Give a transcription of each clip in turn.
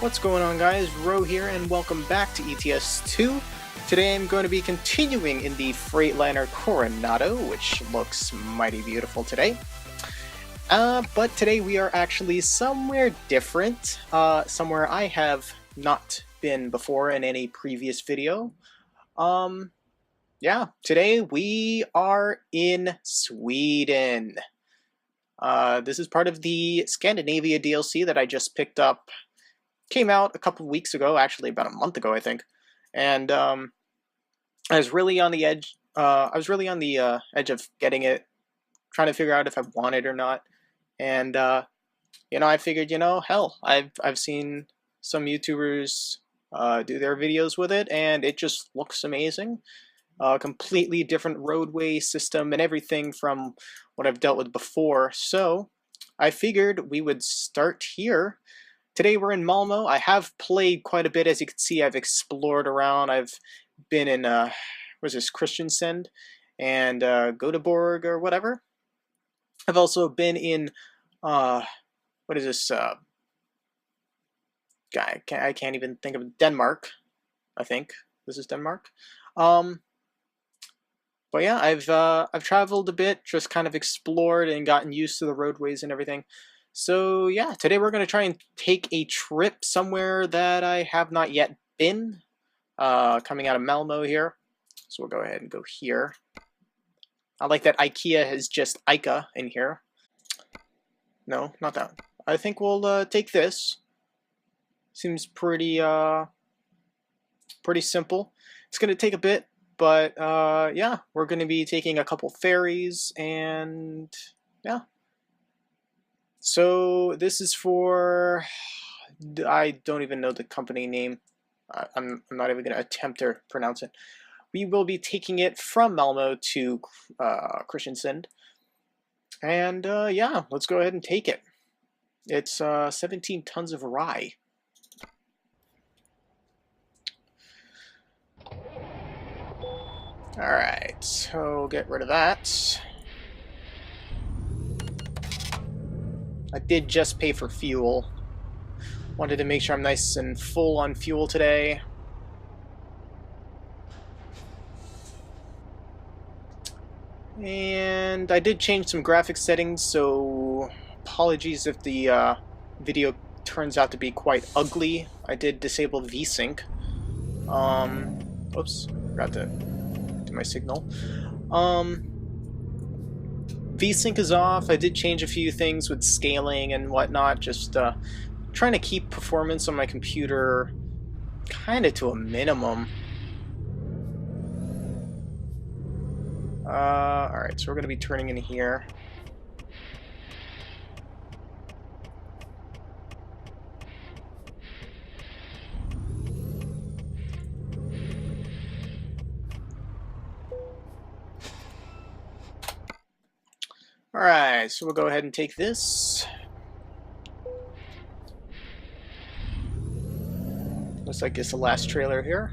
What's going on, guys? Ro here, and welcome back to ETS2. Today I'm going to be continuing in the Freightliner Coronado, which looks mighty beautiful today. But today we are actually somewhere different, somewhere I have not been before in any previous video. Yeah, today we are in Sweden. This is part of the Scandinavia DLC that I just picked up. Came out a couple of weeks ago, actually about a month ago, I think, and I was really on the edge. Edge of getting it, trying to figure out if I want it or not. And I figured, hell, I've seen some YouTubers do their videos with it, and it just looks amazing. Completely different roadway system and everything from what I've dealt with before. So I figured we would start here. Today we're in Malmo. I have played quite a bit, as you can see. I've explored around. I've been in, what's this, Kristiansand and Göteborg or whatever. I've also been in, what is this, I can't even think of Denmark, I think. This is Denmark. But yeah, I've traveled a bit, just kind of explored and gotten used to the roadways and everything. So yeah, today we're going to try and take a trip somewhere that I have not yet been, coming out of Malmo here. So we'll go ahead and go here. I like that IKEA has just Ica in here. No, not that. I think we'll take this. Seems pretty simple. It's going to take a bit, but yeah, we're going to be taking a couple ferries and yeah. So this is for, I don't even know the company name. I'm not even going to attempt to pronounce it. We will be taking it from Malmo to Kristiansand. And yeah, let's go ahead and take it. It's 17 tons of rye. Alright, so get rid of that. I did just pay for fuel. Wanted to make sure I'm nice and full on fuel today. And I did change some graphics settings, so apologies if the video turns out to be quite ugly. I did disable VSync. Oops, forgot to do my signal. VSync is off. I did change a few things with scaling and whatnot, just trying to keep performance on my computer kind of to a minimum. Alright, so we're going to be turning in here. Alright, so we'll go ahead and take this. Looks like it's the last trailer here.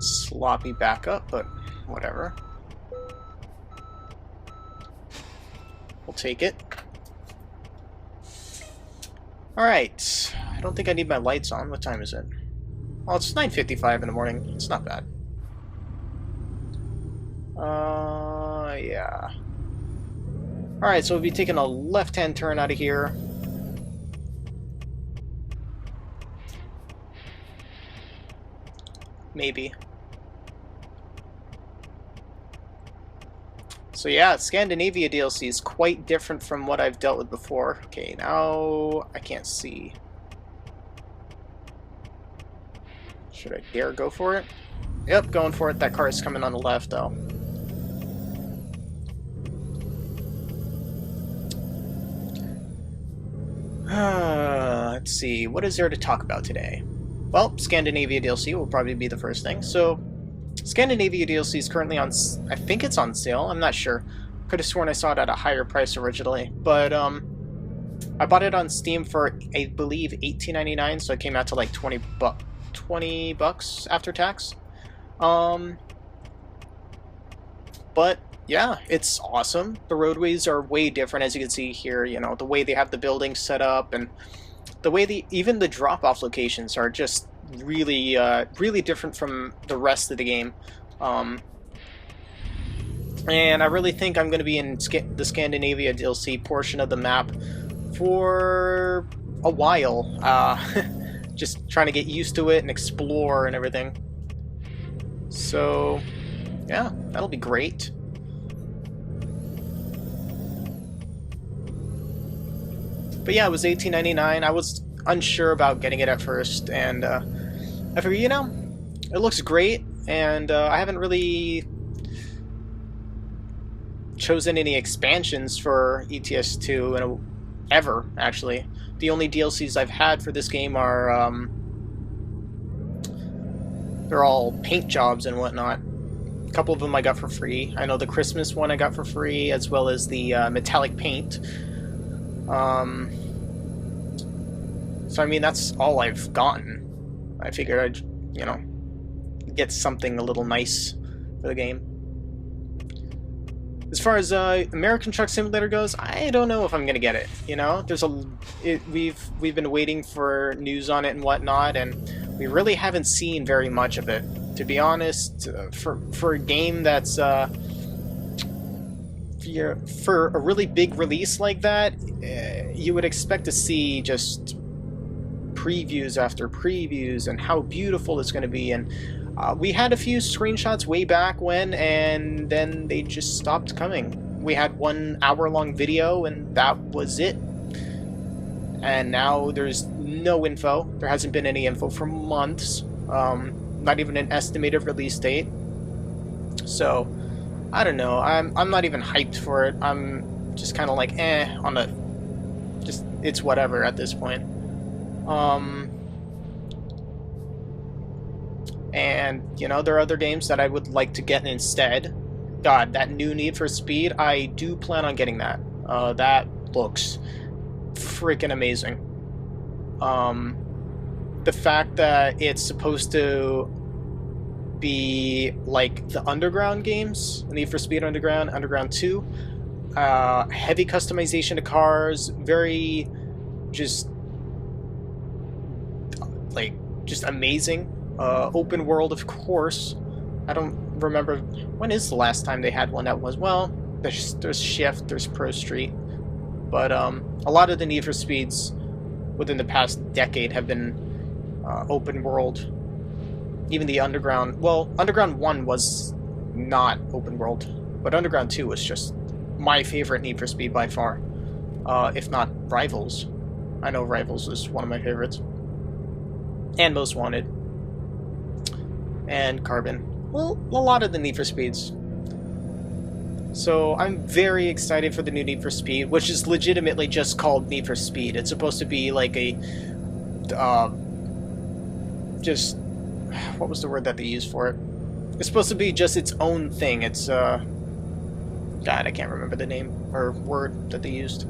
Sloppy backup, but whatever. We'll take it. Alright, I don't think I need my lights on. What time is it? Well, it's 9:55 in the morning. It's not bad. Yeah. Alright, so we'll be taking a left-hand turn out of here. Maybe. So yeah, Scandinavia DLC is quite different from what I've dealt with before. Okay, now I can't see. Should I dare go for it? Yep, going for it. That car is coming on the left, though. Let's see, what is there to talk about today? Well, Scandinavia DLC will probably be the first thing. So, Scandinavia DLC is currently on, I think it's on sale, I'm not sure. Could have sworn I saw it at a higher price originally, but I bought it on Steam for, I believe, $18.99, so it came out to like 20 bucks after tax. Um, but yeah, it's awesome. The roadways are way different, as you can see here. You know, the way they have the buildings set up, and the way even the drop-off locations are just really, really different from the rest of the game. And I really think I'm going to be in the Scandinavia DLC portion of the map for a while. Just trying to get used to it and explore and everything. So, yeah, that'll be great. But yeah, it was $18.99. I was unsure about getting it at first, and I figured, you know, it looks great, and I haven't really chosen any expansions for ETS2 ever, actually. The only DLCs I've had for this game are, they're all paint jobs and whatnot. A couple of them I got for free. I know the Christmas one I got for free, as well as the metallic paint. So I mean, that's all I've gotten. I figured I'd, you know, get something a little nice for the game. As far as American Truck Simulator goes, I don't know if I'm gonna get it. You know, we've been waiting for news on it and whatnot, and we really haven't seen very much of it. To be honest, for a game that's for a really big release like that, you would expect to see just previews after previews and how beautiful it's going to be. And we had a few screenshots way back when, and then they just stopped coming. We had 1 hour-long video, and that was it. And now there's no info. There hasn't been any info for months. Not even an estimated release date. So, I don't know. I'm not even hyped for it. I'm just kind of like, on the... Just, it's whatever at this point. And, you know, there are other games that I would like to get instead. God, that new Need for Speed, I do plan on getting that. That looks freaking amazing. The fact that it's supposed to be like the Underground games, Need for Speed Underground, Underground 2, heavy customization to cars, very just amazing. Open world, of course. I don't remember, when is the last time they had one that was, well, there's Shift, there's Pro Street, but a lot of the Need for Speeds within the past decade have been open world. Even the Underground, well, Underground 1 was not open world, but Underground 2 was just my favorite Need for Speed by far, if not Rivals. I know Rivals is one of my favorites. And Most Wanted. And Carbon. Well, a lot of the Need for Speeds. So I'm very excited for the new Need for Speed, which is legitimately just called Need for Speed. It's supposed to be like a, just, what was the word that they used for it? It's supposed to be just its own thing. It's, God, I can't remember the name or word that they used.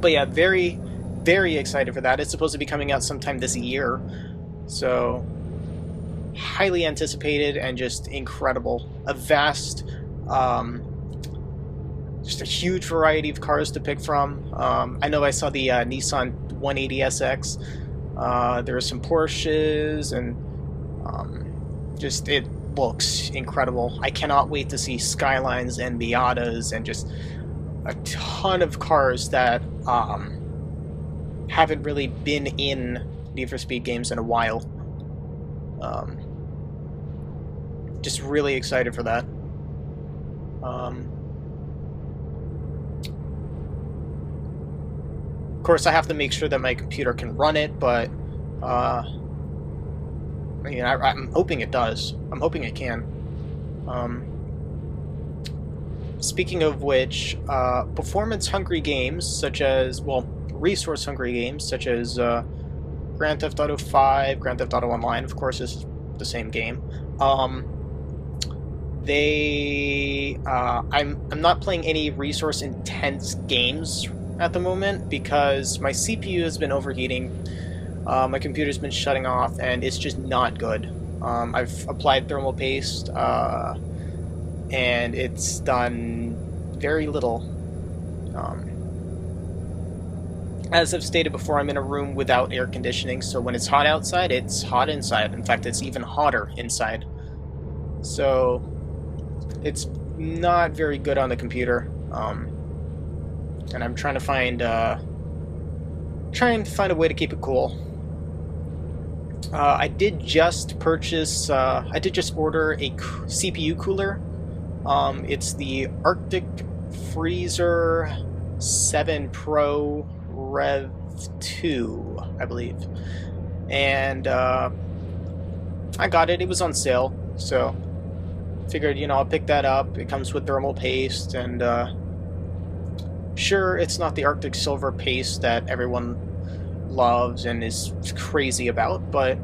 But yeah, very, very excited for that. It's supposed to be coming out sometime this year. So, highly anticipated and just incredible. A vast, just a huge variety of cars to pick from. I know I saw the Nissan 180SX. There are some Porsches, and just it looks incredible. I cannot wait to see Skylines and Miatas and just a ton of cars that haven't really been in Need for Speed games in a while. Just really excited for that. Of course, I have to make sure that my computer can run it, but I mean, I'm hoping it does. I'm hoping it can. Speaking of which, performance-hungry games, such as, well, resource-hungry games, such as Grand Theft Auto 5, Grand Theft Auto Online, of course, is the same game. I'm not playing any resource intense games at the moment because my CPU has been overheating, my computer's been shutting off, and it's just not good. I've applied thermal paste, and it's done very little. As I've stated before, I'm in a room without air conditioning, so when it's hot outside, it's hot inside. In fact, it's even hotter inside. So it's not very good on the computer, and I'm trying to find a way to keep it cool. I did just order a CPU cooler. It's the Arctic Freezer 7 Pro Rev 2, I believe, and I got it. It was on sale, so figured, I'll pick that up. It comes with thermal paste, and sure, it's not the Arctic Silver paste that everyone loves and is crazy about, but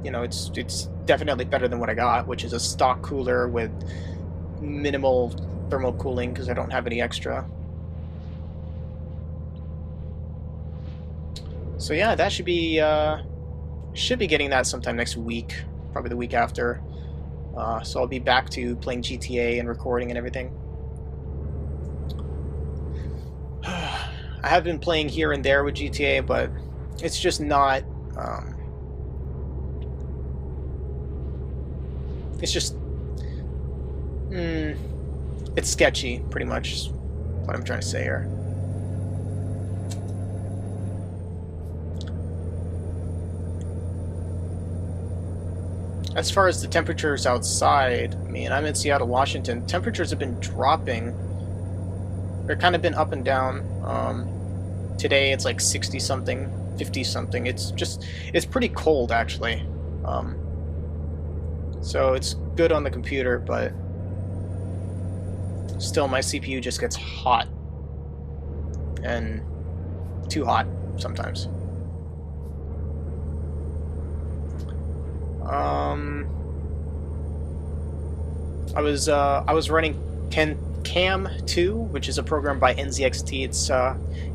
it's definitely better than what I got, which is a stock cooler with minimal thermal cooling because I don't have any extra. So yeah, that should be getting that sometime next week, probably the week after. So I'll be back to playing GTA and recording and everything. I have been playing here and there with GTA, but it's just not. It's just. It's sketchy, pretty much, is what I'm trying to say here. As far as the temperatures outside, I mean, I'm in Seattle, Washington. Temperatures have been dropping. They're kind of been up and down. Today it's like 60-something, 50-something. It's pretty cold, actually. So it's good on the computer, but still my CPU just gets hot. And too hot sometimes. I was running Cam 2, which is a program by NZXT.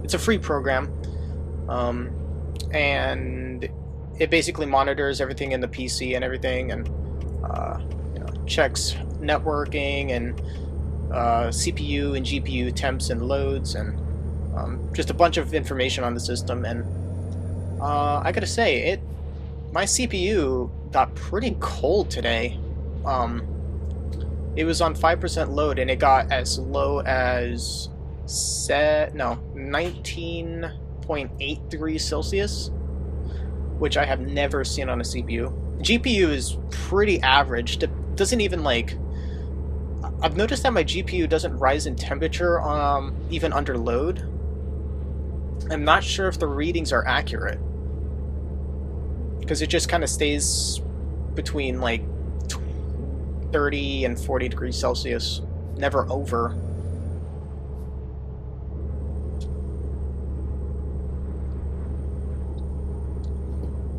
It's a free program, and it basically monitors everything in the PC and everything, and checks networking and CPU and GPU temps and loads, and just a bunch of information on the system. And I gotta say, my CPU got pretty cold today. It was on 5% load, and it got as low as 19.8 degrees Celsius, which I have never seen on a CPU. GPU is pretty average. Doesn't even like. I've noticed that my GPU doesn't rise in temperature even under load. I'm not sure if the readings are accurate, because it just kind of stays between like 30 and 40 degrees Celsius, never over.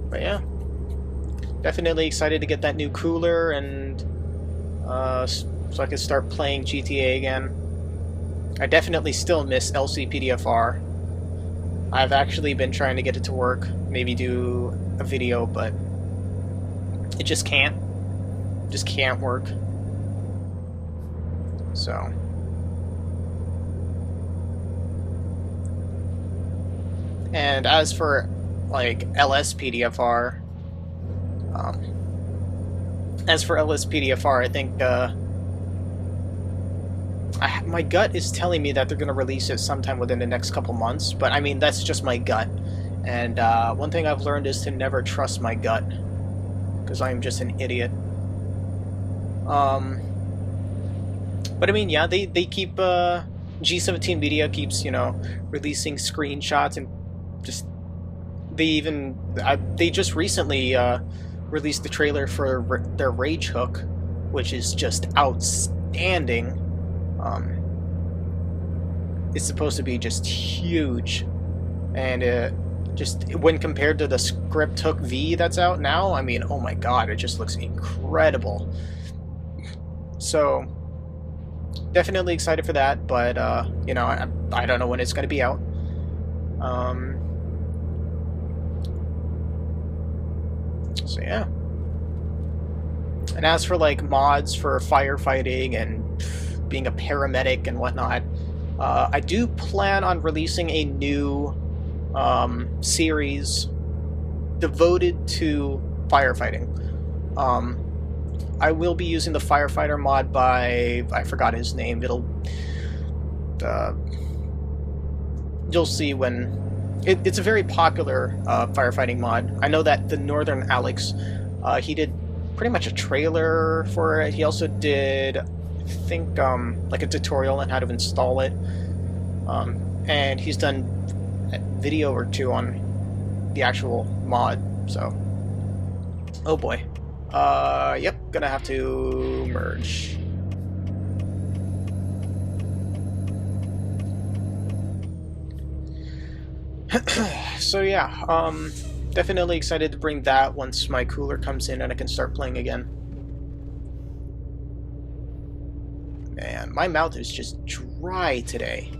But yeah, definitely excited to get that new cooler, and so I can start playing GTA again. I definitely still miss LCPDFR. I've actually been trying to get it to work, maybe do a video, but it just can't work. So and as for like LSPDFR, I think my gut is telling me that they're going to release it sometime within the next couple months, but I mean, that's just my gut. And one thing I've learned is to never trust my gut, because I'm just an idiot. But I mean, yeah, they keep G17 Media keeps releasing screenshots, and just they just recently released the trailer for their Rage Hook, which is just outstanding. It's supposed to be just huge, and just when compared to the Script Hook V that's out now, I mean, oh my god, it just looks incredible. So definitely excited for that, but you know, I don't know when it's going to be out. So yeah. And as for like mods for firefighting and being a paramedic and whatnot, I do plan on releasing a new series devoted to firefighting. I will be using the firefighter mod by, I forgot his name. You'll see when it's a very popular firefighting mod. I know that the Northern Alex, he did pretty much a trailer for it. He also did, I think, like a tutorial on how to install it. And he's done a video or two on the actual mod, so. Oh boy. Yep, gonna have to merge. So yeah, definitely excited to bring that once my cooler comes in and I can start playing again. Man, my mouth is just dry today.